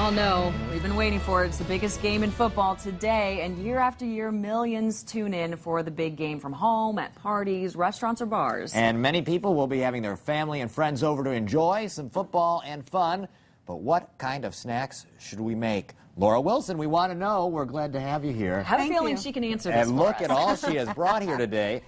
all know, we've been waiting for it. It's the biggest game in football today, and year after year, millions tune in for the big game from home, at parties, restaurants, or bars. And many people will be having their family and friends over to enjoy some football and fun. But what kind of snacks should we make? Laura Wilson, we want to know. We're glad to have you here. I have a feeling she can answer this And for look us. at all she has brought here today.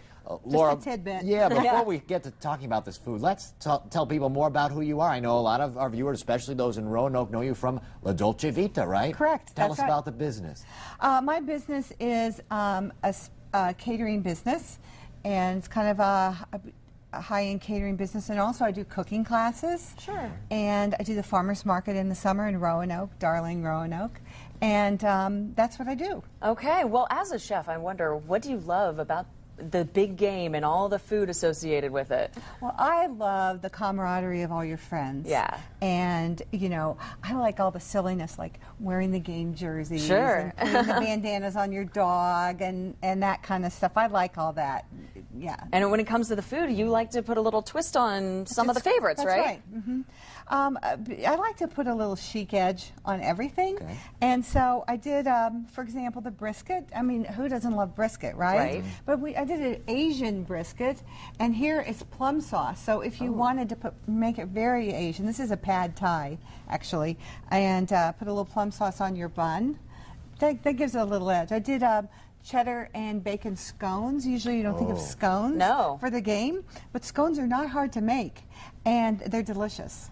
Laura, just a tidbit. Yeah, before we get to talking about this food, let's tell people more about who you are. I know a lot of our viewers, especially those in Roanoke, know you from La Dolce Vita, right? Correct. Tell That's us right. about the business. My business is a catering business, and it's kind of a high-end catering business, and also I do cooking classes. Sure. And I do the farmers market in the summer in Roanoke, darling Roanoke, and that's what I do. Okay, well, as a chef, I wonder, what do you love about the big game and all the food associated with it? Well, I love the camaraderie of all your friends. Yeah. And, you know, I like all the silliness, like wearing the game jerseys. Sure. And putting the bandanas on your dog and that kind of stuff. I like all that. Yeah. And when it comes to the food, you like to put a little twist on some of the favorites, That's right? Mm-hmm. I like to put a little chic edge on everything. Okay. And so I did, for example, the brisket. I mean, who doesn't love brisket, right? Right. But I did an Asian brisket, and here is plum sauce. So if you wanted to make it very Asian, this is a pad thai, actually, and put a little plum sauce on your bun. That gives it a little edge. I did cheddar and bacon scones. Usually you don't think of scones for the game, but scones are not hard to make, and they're delicious.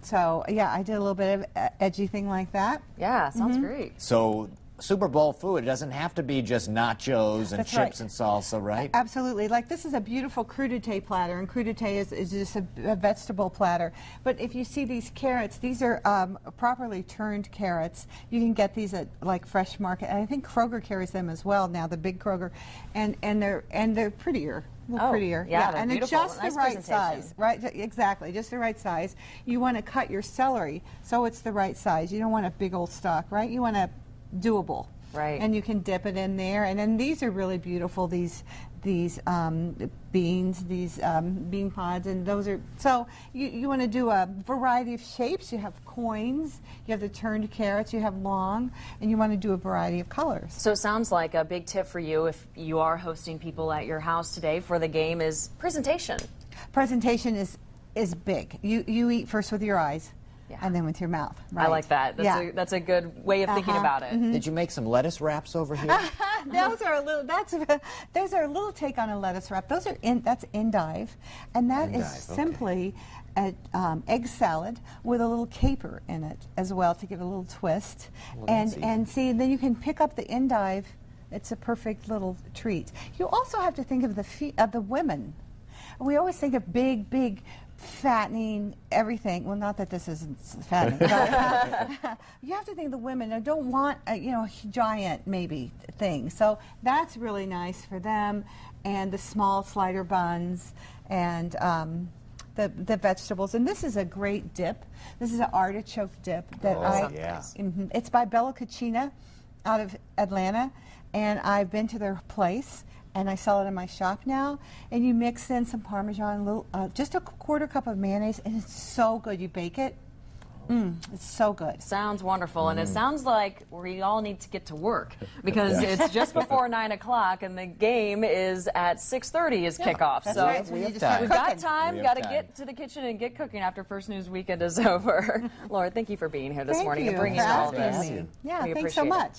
So, yeah, I did a little bit of edgy thing like that. Yeah, sounds great. So, Super Bowl food, it doesn't have to be just nachos and That's chips right. and salsa, right? Absolutely. Like, this is a beautiful crudité platter, and crudité is just a vegetable platter. But if you see these carrots, these are properly turned carrots. You can get these at, like, Fresh Market. And I think Kroger carries them as well now, the big Kroger. And they're prettier. A little prettier. Yeah, they're and they're beautiful. just Nice the right presentation. size. Right, exactly, just the right size. You want to cut your celery so it's the right size. You don't want a big old stalk, right? You want a doable. Right. And you can dip it in there. And then these are really beautiful, these beans, these bean pods, and those are, so you want to do a variety of shapes. You have coins, you have the turned carrots, you have long, and you want to do a variety of colors. So it sounds like a big tip for you if you are hosting people at your house today for the game is presentation. Presentation is big. You eat first with your eyes. Yeah. And then with your mouth. Right? I like that. That's a good way of thinking about it. Did you make some lettuce wraps over here? Those are a little. Those are a little take on a lettuce wrap. That's endive, and that is simply an egg salad with a little caper in it as well to give it a little twist. And see, then you can pick up the endive. It's a perfect little treat. You also have to think of the women. We always think of big, fattening everything. Well, not that this isn't fattening. But, you have to think of the women. I don't want a giant maybe thing. So that's really nice for them, and the small slider buns, and the vegetables. And this is a great dip. This is an artichoke dip that it's by Bella Cucina out of Atlanta, and I've been to their place. And I sell it in my shop now. And you mix in some Parmesan, just a quarter cup of mayonnaise, and it's so good. You bake it. It's so good. Sounds wonderful, and it sounds like we all need to get to work because it's just before 9 o'clock, and the game is at 6:30 is kickoff. That's so right. So we've we've got time. We have Got to time. get to the kitchen and get cooking after First News Weekend is over. Laura, thank you for being here this morning and bringing for all asking this. me. Yeah, We thanks so appreciate it. much.